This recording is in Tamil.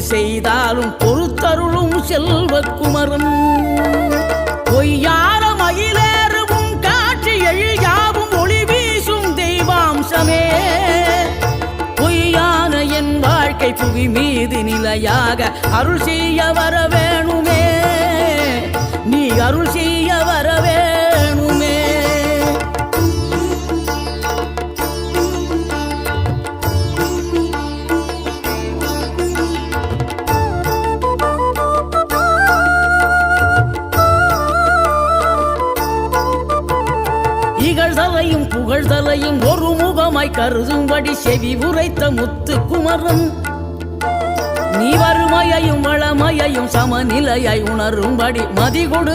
செய்தாலும் பொறுத்தருளும் செல்வக்குமரன் பொய்யார மயிலேறும் காட்சி எழியாவும் ஒளி வீசும் தெய்வாம்சமே பொய்யான என் வாழ்க்கை புவி மீது நிலையாக அருள் செய்ய வர வேணுமே நீ அருள் செய்ய வர வேணுமே இகழ்தலையும் புகழ்தலையும் ஒரு முகமாய் கருதும்படி செவி உரைத்த முத்துக்குமரன் நீ வறுமையையும் வளமையையும் சமநிலையாய் உணரும்படி மதி கொடுத்த